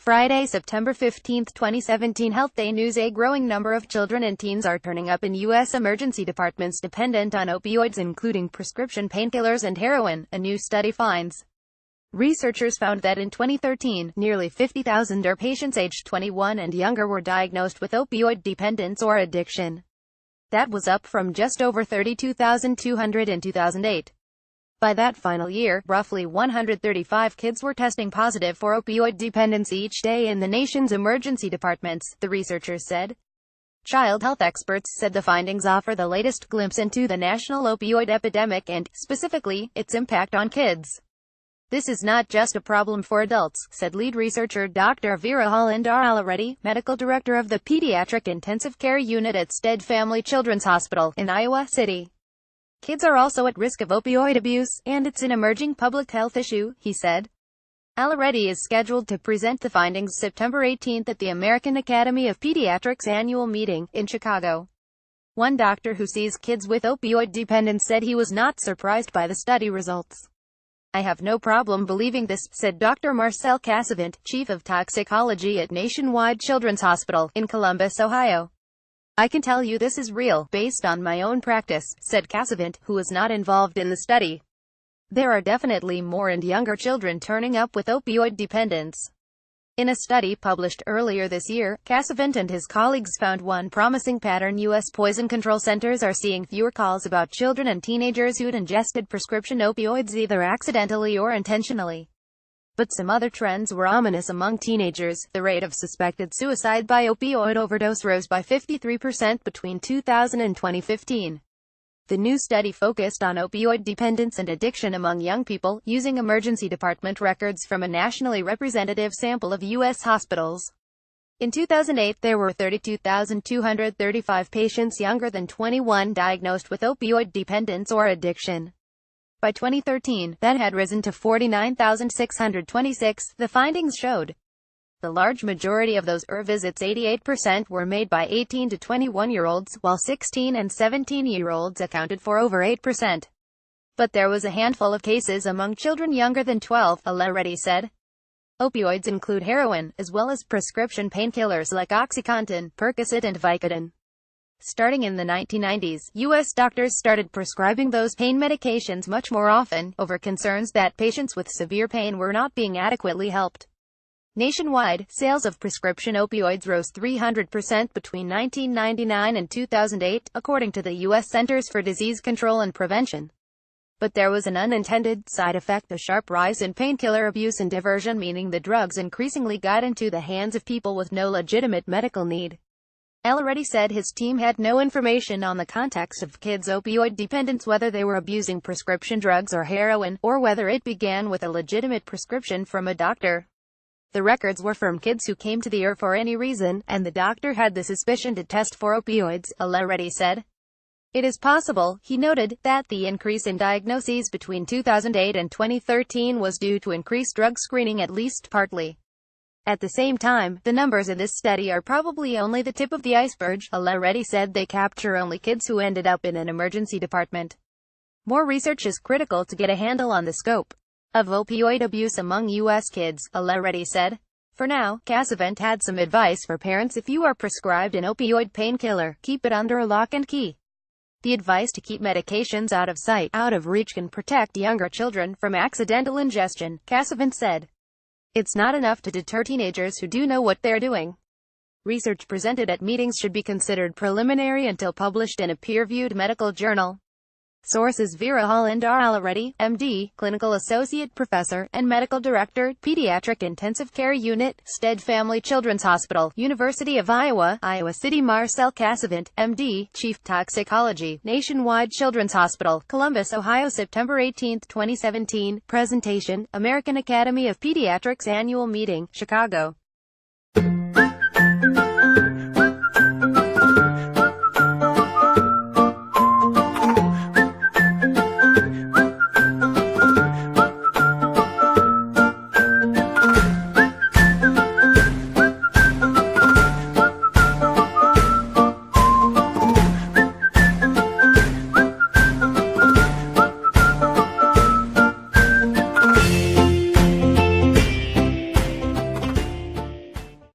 Friday, September 15, 2017. HealthDay News A growing number of children and teens are turning up in U.S. emergency departments dependent on opioids, including prescription painkillers and heroin, a new study finds. Researchers found that in 2013, nearly 50,000 patients aged 21 and younger were diagnosed with opioid dependence or addiction. That was up from just over 32,200 in 2008. By that final year, roughly 135 kids were testing positive for opioid dependence each day in the nation's emergency departments, the researchers said. Child health experts said the findings offer the latest glimpse into the national opioid epidemic and, specifically, its impact on kids. This is not just a problem for adults, said lead researcher Dr. Vera Hollander-Already, medical director of the Pediatric Intensive Care Unit at Stead Family Children's Hospital in Iowa City. Kids are also at risk of opioid abuse, and it's an emerging public health issue, he said. Already is scheduled to present the findings September 18 at the American Academy of Pediatrics annual meeting in Chicago. One doctor who sees kids with opioid dependence said he was not surprised by the study results. I have no problem believing this, said Dr. Marcel Casavant, chief of toxicology at Nationwide Children's Hospital in Columbus, Ohio. I can tell you this is real, based on my own practice, said Casavant, who was not involved in the study. There are definitely more and younger children turning up with opioid dependence. In a study published earlier this year, Casavant and his colleagues found one promising pattern. U.S. poison control centers are seeing fewer calls about children and teenagers who'd ingested prescription opioids either accidentally or intentionally. But some other trends were ominous among teenagers. The rate of suspected suicide by opioid overdose rose by 53% between 2000 and 2015. The new study focused on opioid dependence and addiction among young people, using emergency department records from a nationally representative sample of U.S. hospitals. In 2008, there were 32,235 patients younger than 21 diagnosed with opioid dependence or addiction. By 2013, that had risen to 49,626, the findings showed. The large majority of those visits, 88%, were made by 18 to 21-year-olds, while 16 and 17-year-olds accounted for over 8%. But there was a handful of cases among children younger than 12, Already said. Opioids include heroin, as well as prescription painkillers like OxyContin, Percocet and Vicodin. Starting in the 1990s, U.S. doctors started prescribing those pain medications much more often, over concerns that patients with severe pain were not being adequately helped. Nationwide, sales of prescription opioids rose 300% between 1999 and 2008, according to the U.S. Centers for Disease Control and Prevention. But there was an unintended side effect, a sharp rise in painkiller abuse and diversion, meaning the drugs increasingly got into the hands of people with no legitimate medical need. Already said his team had no information on the context of kids' opioid dependence, whether they were abusing prescription drugs or heroin, or whether it began with a legitimate prescription from a doctor. The records were from kids who came to the ER for any reason, and the doctor had the suspicion to test for opioids, Already said. It is possible, he noted, that the increase in diagnoses between 2008 and 2013 was due to increased drug screening, at least partly. At the same time, the numbers in this study are probably only the tip of the iceberg, Already said. They capture only kids who ended up in an emergency department. More research is critical to get a handle on the scope of opioid abuse among U.S. kids, Already said. For now, Casavant had some advice for parents. If you are prescribed an opioid painkiller, keep it under a lock and key. The advice to keep medications out of sight, out of reach can protect younger children from accidental ingestion, Casavant said. It's not enough to deter teenagers who do know what they're doing. Research presented at meetings should be considered preliminary until published in a peer-reviewed medical journal. Sources: Vera Hollander-Already, M.D., Clinical Associate Professor, and Medical Director, Pediatric Intensive Care Unit, Stead Family Children's Hospital, University of Iowa, Iowa City. Marcel Casavant, M.D., Chief Toxicology, Nationwide Children's Hospital, Columbus, Ohio. September 18, 2017. Presentation, American Academy of Pediatrics annual meeting, Chicago.